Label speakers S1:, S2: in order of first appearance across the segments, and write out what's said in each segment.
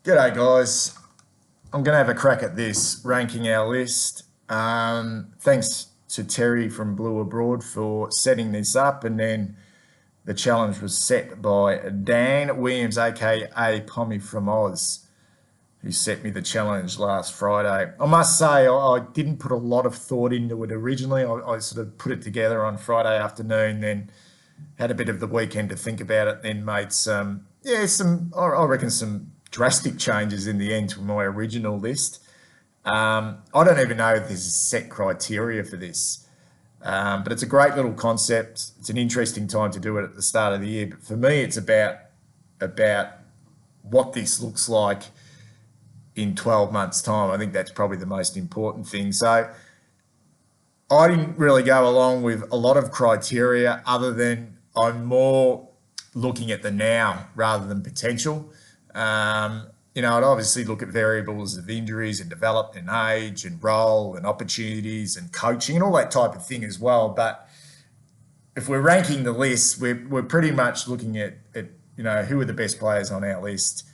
S1: G'day guys. I'm going to have a crack at this, ranking our list. Thanks to Terry from Blue Abroad for setting this up, and then the challenge was set by Dan Williams, aka Pommy from Oz, who set me the challenge last Friday. I must say I didn't put a lot of thought into it originally. I sort of put it together on Friday afternoon, then had a bit of the weekend to think about it, then made I reckon some drastic changes in the end to my original list. I don't even know if there's a set criteria for this, but it's a great little concept. It's an interesting time to do it at the start of the year. But for me, it's about what this looks like in 12 months' time. I think that's probably the most important thing. So I didn't really go along with a lot of criteria other than I'm more looking at the now rather than potential. I'd obviously look at variables of injuries and development and age and role and opportunities and coaching and all that type of thing as well. But if we're ranking the list, we're pretty much looking at who are the best players on our list,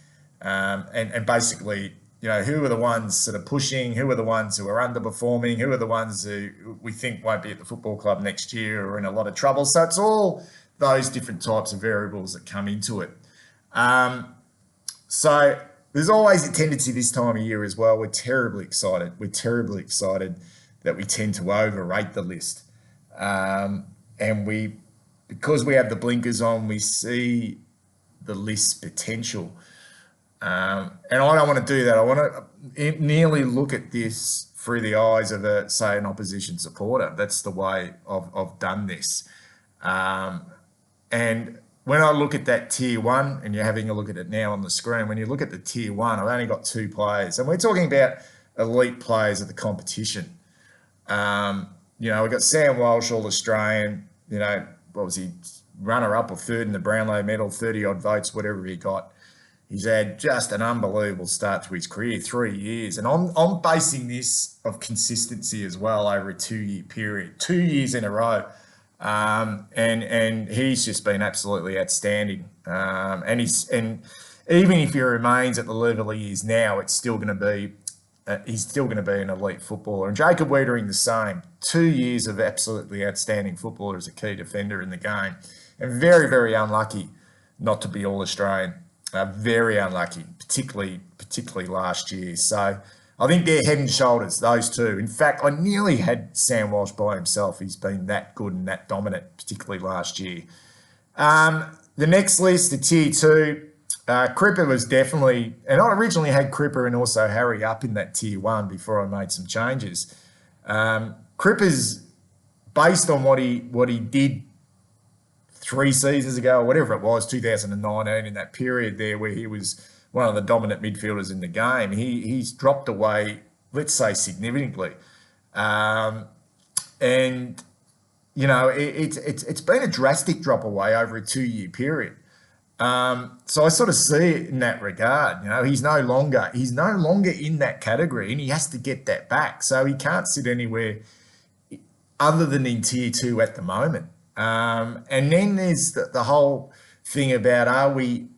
S1: and basically, who are the ones sort of pushing, who are the ones who are underperforming, who are the ones who we think won't be at the football club next year or in a lot of trouble. So it's all those different types of variables that come into it. So there's always a tendency this time of year as well. We're terribly excited. That we tend to overrate the list. And because we have the blinkers on, we see the list's potential. And I don't want to do that. I want to nearly look at this through the eyes of an opposition supporter. That's the way I've done this. And when I look at that tier one, and you're having a look at it now on the screen, when you look at the tier one, I've only got two players, and we're talking about elite players of the competition. We've got Sam Walsh, All Australian, what was he, runner-up or third in the Brownlow medal, 30-odd votes, whatever he got. He's had just an unbelievable start to his career, 3 years. And I'm basing this of consistency as well over a 2-year period, 2 years in a row. And he's just been absolutely outstanding. And even if he remains at the level he is now, it's still going to be he's still going to be an elite footballer. And Jacob Wiedering the same. 2 years of absolutely outstanding footballer as a key defender in the game, and very, very unlucky not to be All Australian. Very unlucky, particularly last year. So I think they're head and shoulders, those two. In fact, I nearly had Sam Walsh by himself. He's been that good and that dominant, particularly last year. The next list, the tier two, Cripper was definitely, and I originally had Cripper and also Harry up in that tier one before I made some changes. Cripper's based on what he did 3 seasons ago, or whatever it was, 2019, in that period there where he was one of the dominant midfielders in the game. He's dropped away, let's say, significantly. It's been a drastic drop away over a 2-year period. So I sort of see it in that regard. He's no longer in that category, and he has to get that back. So he can't sit anywhere other than in tier two at the moment. And then there's the whole thing about, are we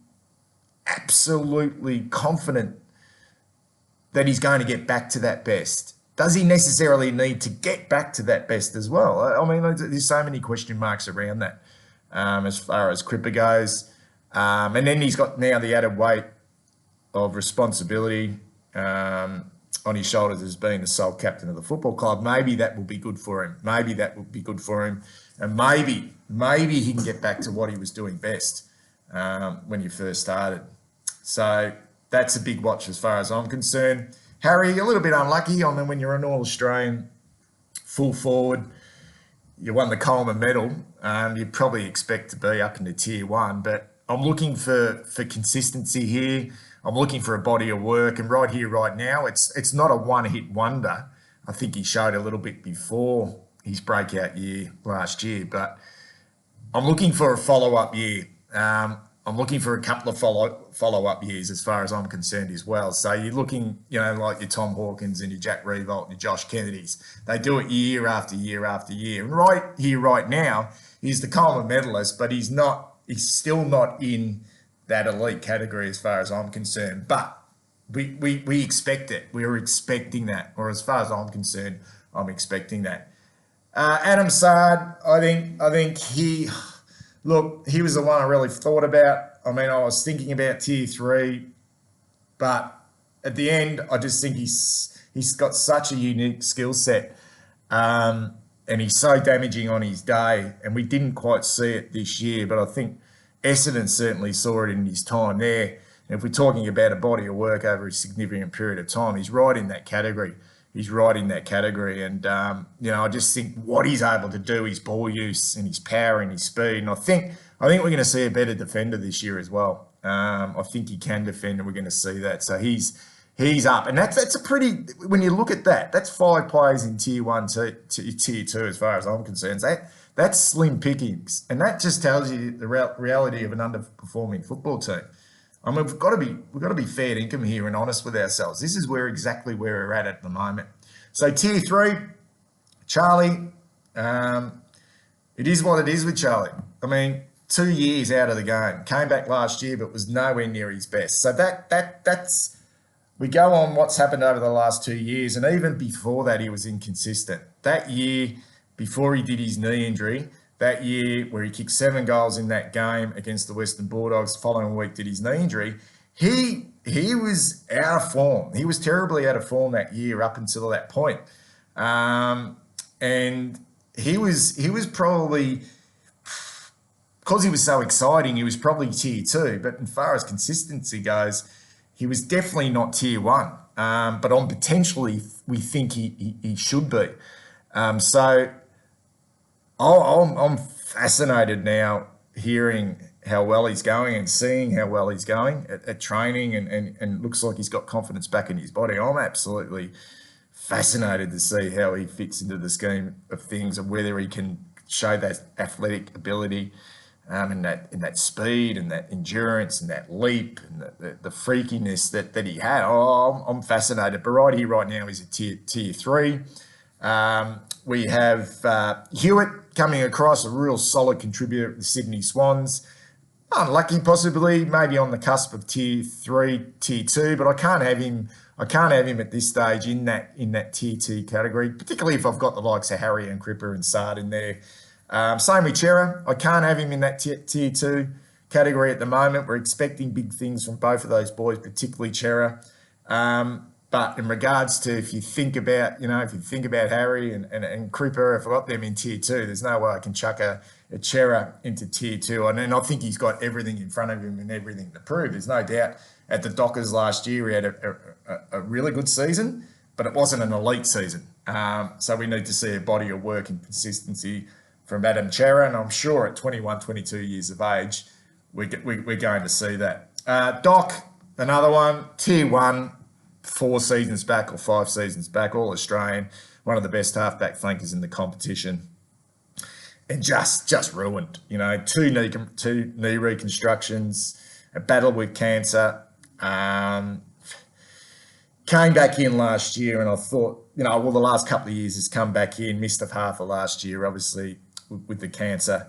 S1: absolutely confident that he's going to get back to that best? Does he necessarily need to get back to that best as well? I mean, there's so many question marks around that as far as Cripper goes. And then he's got now the added weight of responsibility on his shoulders as being the sole captain of the football club. Maybe that will be good for him. And maybe he can get back to what he was doing best when he first started. So that's a big watch as far as I'm concerned. Harry, a little bit unlucky. I mean, when you're an All-Australian full forward, you won the Coleman medal, you'd probably expect to be up into tier one. But I'm looking for consistency here. I'm looking for a body of work. And right here, right now, it's not a one-hit wonder. I think he showed a little bit before his breakout year last year, but I'm looking for a follow-up year. I'm looking for a couple of follow-up years as far as I'm concerned as well. So you're looking, like your Tom Hawkins and your Jack Revolt and your Josh Kennedys. They do it year after year after year. And right here, right now, he's the Coleman medalist, but he's still not in that elite category as far as I'm concerned. But we expect it. We were expecting that, or as far as I'm concerned, I'm expecting that. Adam Sard, I think he was the one I really thought about. I mean, I was thinking about tier three, but at the end, I just think he's got such a unique skill set, and he's so damaging on his day. And we didn't quite see it this year, but I think Essendon certainly saw it in his time there. And if we're talking about a body of work over a significant period of time, he's right in that category. He's right in that category, and I just think what he's able to do, his ball use and his power and his speed, and I think we're going to see a better defender this year as well. I think he can defend, and we're going to see that. So he's up, and that's a pretty. When you look at that, that's 5 players in tier one to tier two, as far as I'm concerned. That's slim pickings, and that just tells you the reality of an underperforming football team. I mean, we've got to be fair income here and honest with ourselves. This is exactly where we're at the moment. So tier three, Charlie, it is what it is with Charlie. I mean, 2 years out of the game, came back last year, but was nowhere near his best. So that's we go on what's happened over the last 2 years, and even before that, he was inconsistent. That year, before he did his knee injury, that year where he kicked 7 goals in that game against the Western Bulldogs, following week did his knee injury, he was out of form. He was terribly out of form that year up until that point. And he was probably, because he was so exciting, he was probably tier two. But as far as consistency goes, he was definitely not tier one. But on potentially, we think he should be. So I'm fascinated now hearing how well he's going and seeing how well he's going at training, and looks like he's got confidence back in his body. I'm absolutely fascinated to see how he fits into the scheme of things, and whether he can show that athletic ability, and that speed and that endurance and that leap and the freakiness that he had. I'm fascinated. But right here, right now, he's a tier three. We have Hewitt coming across, a real solid contributor at the Sydney Swans. Unlucky, possibly, maybe on the cusp of tier three, tier two, but I can't have him. I can't have him at this stage in that tier two category, particularly if I've got the likes of Harry and Cripper and Sard in there. Same with Chera. I can't have him in that tier two category at the moment. We're expecting big things from both of those boys, particularly Chera. But in regards to, if you think about Harry and Cripper, if I got them in tier two, there's no way I can chuck a Chera into tier two. And I think he's got everything in front of him and everything to prove. There's no doubt at the Dockers last year, he had a really good season, but it wasn't an elite season. So we need to see a body of work and consistency from Adam Chera. And I'm sure at 21, 22 years of age, we're going to see that. Doc, another one, tier one, 4 seasons back or 5 seasons back, all Australian, one of the best halfback flankers in the competition, and just ruined. 2 knee reconstructions, a battle with cancer. Came back in last year, and I thought, the last couple of years has come back in, missed half of last year, obviously with the cancer,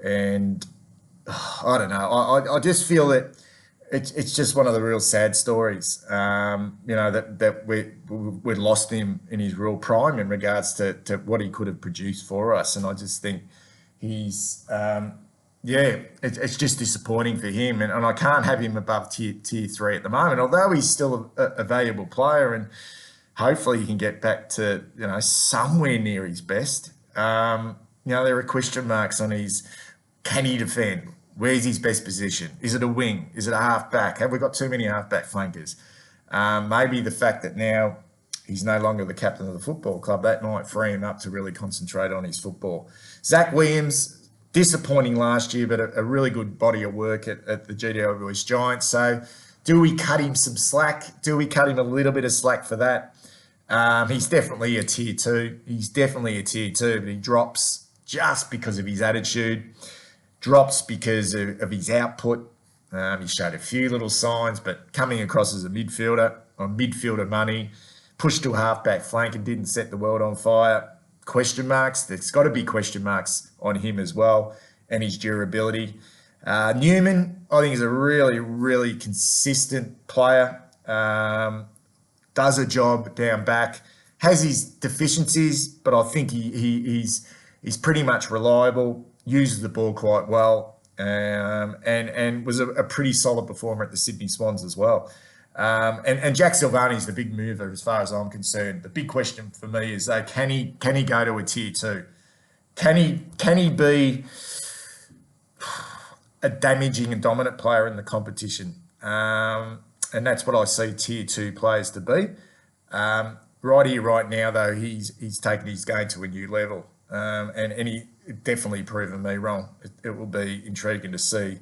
S1: and I don't know. I just feel that it's just one of the real sad stories, that we lost him in his real prime in regards to what he could have produced for us. And I just think he's, it's just disappointing for him. And I can't have him above tier three at the moment, although he's still a valuable player, and hopefully he can get back to, somewhere near his best. There are question marks on can he defend? Where's his best position? Is it a wing? Is it a half-back? Have we got too many half-back flankers? Maybe the fact that now he's no longer the captain of the football club, that might free him up to really concentrate on his football. Zach Williams, disappointing last year, but a really good body of work at the GWS Giants. So do we cut him some slack? Do we cut him a little bit of slack for that? He's definitely a tier two. But he drops just because of his attitude. Drops because of his output. He showed a few little signs, but coming across as a midfielder on midfielder money, pushed to a halfback flank and didn't set the world on fire. Question marks. There's got to be question marks on him as well, and his durability. Newman, I think, is a really, really consistent player. Does a job down back, has his deficiencies, but I think he's pretty much reliable, uses the ball quite well, and was a pretty solid performer at the Sydney Swans as well. And Jack Silvani's the big mover as far as I'm concerned. The big question for me is, can he go to a tier 2? Can he be a damaging and dominant player in the competition? And that's what I see tier 2 players to be. Right here, right now, though, he's taken his game to a new level, and he definitely proven me wrong. It will be intriguing to see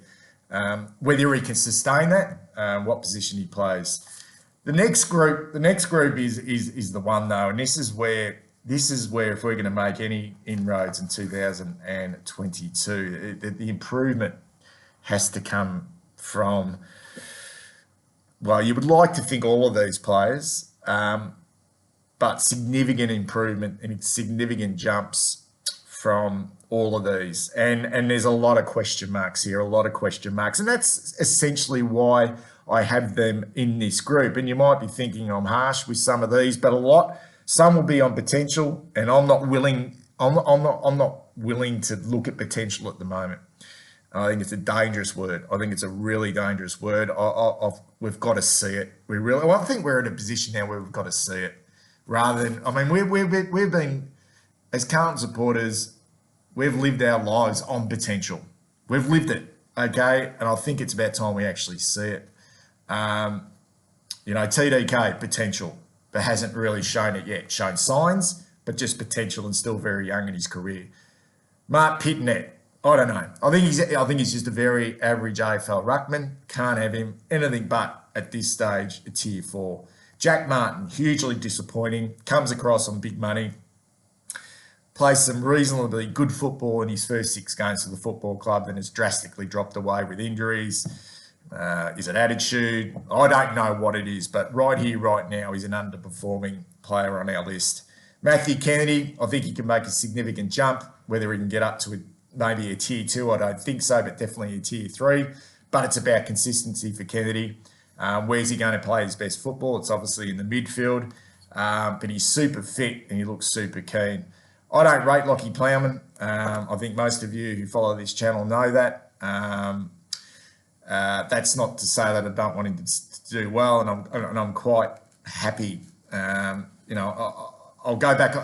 S1: whether he can sustain that, what position he plays. The next group is the one though, and this is where if we're going to make any inroads in 2022, the improvement has to come from. Well, you would like to think all of these players, but significant improvement and significant jumps from all of these. And there's a lot of question marks here, and that's essentially why I have them in this group. And you might be thinking I'm harsh with some of these, but some will be on potential, and I'm not willing to look at potential at the moment. I think it's a dangerous word. I think it's a really dangerous word. We've got to see it. I think we're in a position now where we've got to see it, rather than. I mean, we've been, as Carlton supporters, we've lived our lives on potential. We've lived it, okay, and I think it's about time we actually see it. TDK potential, but hasn't really shown it yet. Shown signs, but just potential, and still very young in his career. Mark Pitnet. I don't know. I think he's just a very average AFL ruckman. Can't have him anything but at this stage a tier 4. Jack Martin, hugely disappointing. Comes across on big money. Plays some reasonably good football in his first 6 games for the football club, then has drastically dropped away with injuries. Is it attitude? I don't know what it is, but right here, right now, he's an underperforming player on our list. Matthew Kennedy, I think he can make a significant jump. Whether he can get up to maybe a tier 2, I don't think so, but definitely a tier 3. But it's about consistency for Kennedy. Where's he going to play his best football? It's obviously in the midfield, but he's super fit and he looks super keen. I don't rate Lockheed Plowman. I think most of you who follow this channel know that. That's not to say that I don't want him to do well, and I'm quite happy. I'll go back.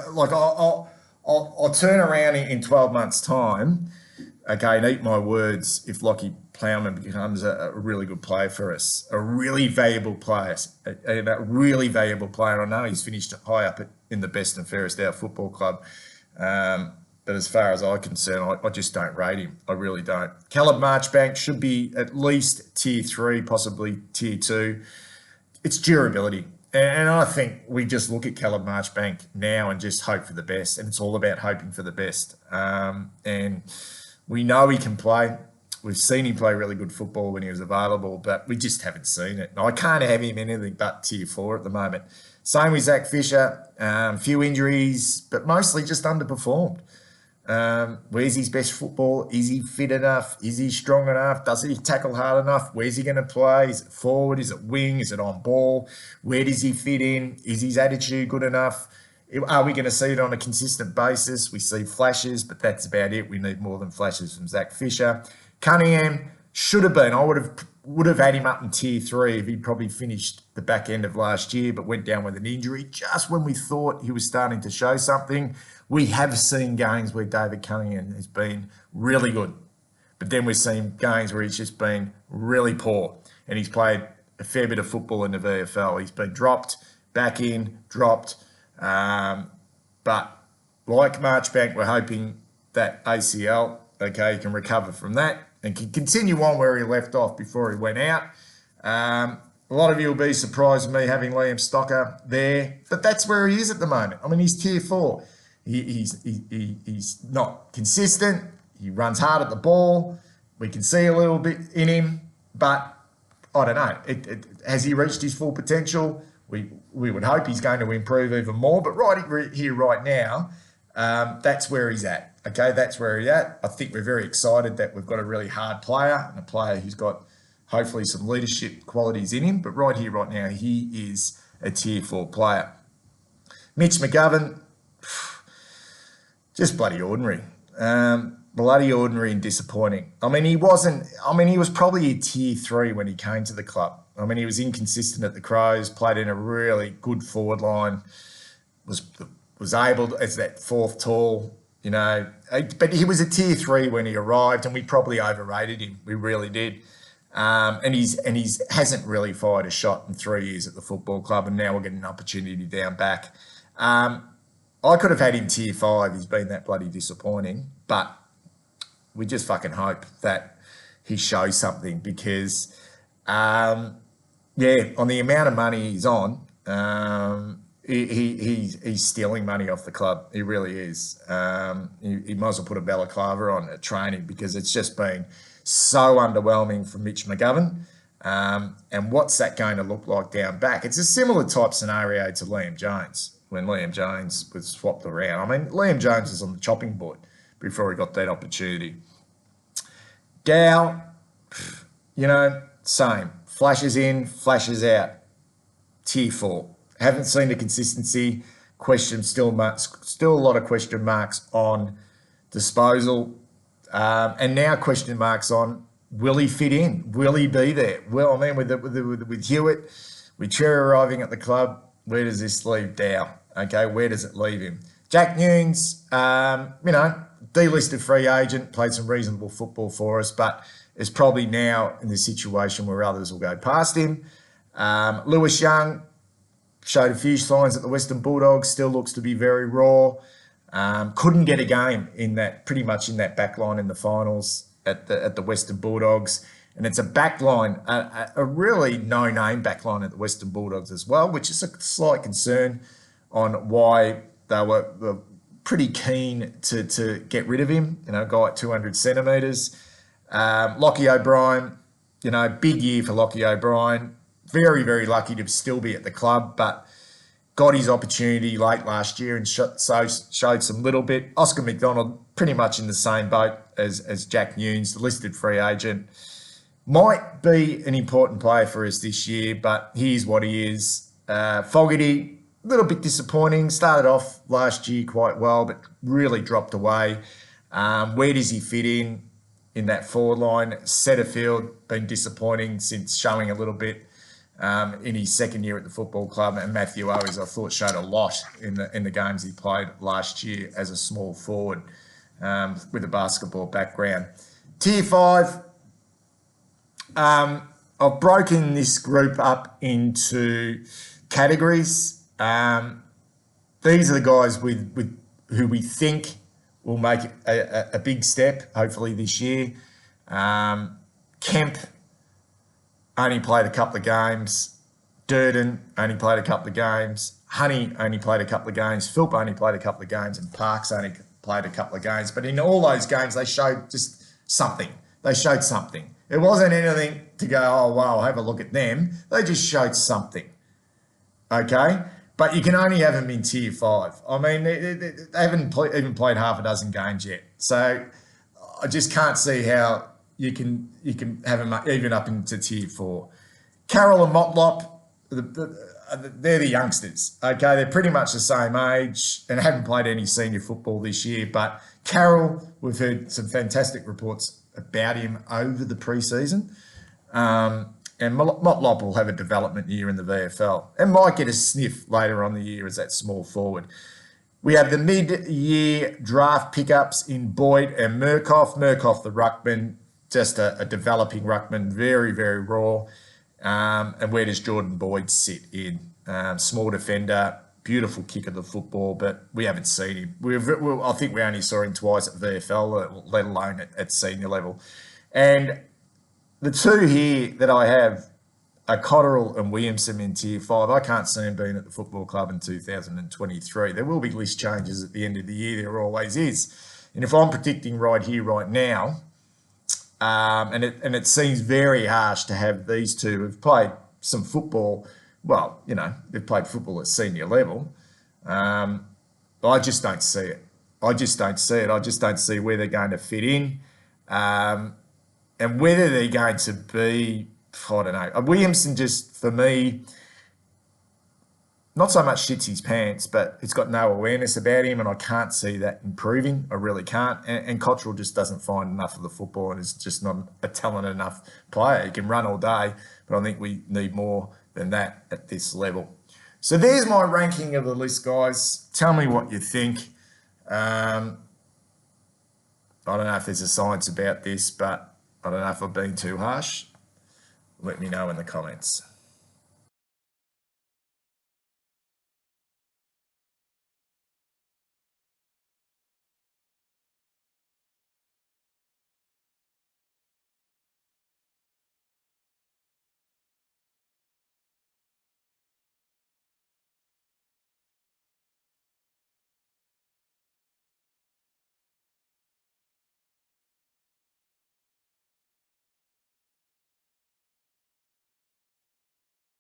S1: I'll turn around in 12 months' time, okay, and eat my words if Lockheed Plowman becomes a really good player for us, a really valuable player, I know he's finished high up in the best and fairest our football club. But as far as I'm concerned, I just don't rate him. I really don't. Caleb Marchbank should be at least tier 3, possibly tier 2. It's durability. And I think we just look at Caleb Marchbank now and just hope for the best. And it's all about hoping for the best. And we know he can play. We've seen him play really good football when he was available, but we just haven't seen it. I can't have him anything but tier 4 at the moment. Same with Zach Fisher. Few injuries, but mostly just underperformed. Where's his best football? Is he fit enough? Is he strong enough? Does he tackle hard enough? Where's he going to play? Is it forward? Is it wing? Is it on ball? Where does he fit in? Is his attitude good enough? Are we going to see it on a consistent basis? We see flashes, but that's about it. We need more than flashes from Zach Fisher. Cunningham should have been. I would have had him up in tier 3 if he'd probably finished the back end of last year, but went down with an injury just when we thought he was starting to show something. We have seen games where David Cunningham has been really good, but then we've seen games where he's just been really poor, and he's played a fair bit of football in the VFL. He's been dropped, back in, dropped. But like Marchbank, we're hoping that ACL, okay, can recover from that and can continue on where he left off before he went out. A lot of you will be surprised with me having Liam Stocker there, but that's where he is at the moment. I mean, he's tier 4. He's not consistent. He runs hard at the ball. We can see a little bit in him, but I don't know. Has he reached his full potential? We would hope he's going to improve even more, but right here, right now, that's where he's at. Okay, that's where he's at. I think we're very excited that we've got a really hard player and a player who's got hopefully some leadership qualities in him. But right here, right now, he is a tier 4 player. Mitch McGovern, just bloody ordinary. Bloody ordinary and disappointing. I mean, he was probably a tier 3 when he came to the club. I mean, he was inconsistent at the Crows, played in a really good forward line, was able to, as that fourth tall, but he was a tier 3 when he arrived, and we probably overrated him. We really did. And he's hasn't really fired a shot in 3 years at the football club, and now we're getting an opportunity down back. I could have had him tier 5. He's been that bloody disappointing, but we just fucking hope that he shows something because, on the amount of money he's on, he's stealing money off the club. He really is. He might as well put a balaclava on at training because it's just been so underwhelming from Mitch McGovern. And what's that going to look like down back? It's a similar type scenario to Liam Jones when Liam Jones was swapped around. I mean, Liam Jones was on the chopping board before he got that opportunity. Dow, same. Flashes in, flashes out. Tier 4. Haven't seen the consistency. Still a lot of question marks on disposal. And now question marks on, will he fit in? Will he be there? Well, I mean, with Hewitt, with Cherry arriving at the club, where does this leave Dow? Okay, where does it leave him? Jack Nunes, delisted free agent, played some reasonable football for us, but is probably now in the situation where others will go past him. Lewis Young showed a few signs at the Western Bulldogs, still looks to be very raw. Couldn't get a game pretty much in that back line in the finals at the Western Bulldogs. And it's a back line, a really no-name back line at the Western Bulldogs as well, which is a slight concern on why they were pretty keen to get rid of him, guy at 200 centimetres. Lockie O'Brien, big year for Lockie O'Brien. Very, very lucky to still be at the club, but got his opportunity late last year and showed some little bit. Oscar McDonald, pretty much in the same boat as Jack Nunes, the listed free agent. Might be an important player for us this year, but here's what he is. Fogarty, a little bit disappointing. Started off last year quite well, but really dropped away. Where does he fit in that forward line? Setterfield, been disappointing since showing a little bit in his second year at the football club. And Matthew Owens, I thought, showed a lot in the games he played last year as a small forward with a basketball background. Tier 5, I've broken this group up into categories. These are the guys with who we think will make a big step, hopefully this year. Kemp only played a couple of games. Durden only played a couple of games. Honey only played a couple of games. Philp only played a couple of games. And Parks only played a couple of games. But in all those games, they showed just something. They showed something. It wasn't anything to go, oh, wow, have a look at them. They just showed something. Okay? But you can only have them in tier 5. I mean, they haven't even played half a dozen games yet. So I just can't see how you can have them even up into tier 4. Carroll and Motlop, they're the youngsters. Okay, they're pretty much the same age and haven't played any senior football this year. But Carroll, we've heard some fantastic reports about him over the pre-season. And Motlop will have a development year in the VFL and might get a sniff later on the year as that small forward. We have the mid-year draft pickups in Boyd and Murkoff. Murkoff, the ruckman, just a developing ruckman, very, very raw. And where does Jordan Boyd sit in? Small defender, beautiful kick of the football, but we haven't seen him. I think we only saw him twice at VFL, let alone at senior level. And the two here that I have are Cotterill and Williamson in tier 5. I can't see him being at the football club in 2023. There will be list changes at the end of the year. There always is. And if I'm predicting right here, right now, and it seems very harsh to have these two who've played some football. Well, they've played football at senior level. I just don't see it. I just don't see where they're going to fit in. And whether they're going to be I don't know. Williamson just, for me, not so much shits his pants, but he's got no awareness about him, and I can't see that improving. I really can't. And Cottrell just doesn't find enough of the football and is just not a talented enough player. He can run all day, but I think we need more than that at this level. So there's my ranking of the list, guys. Tell me what you think. I don't know if there's a science about this, but I don't know if I've been too harsh. Let me know in the comments.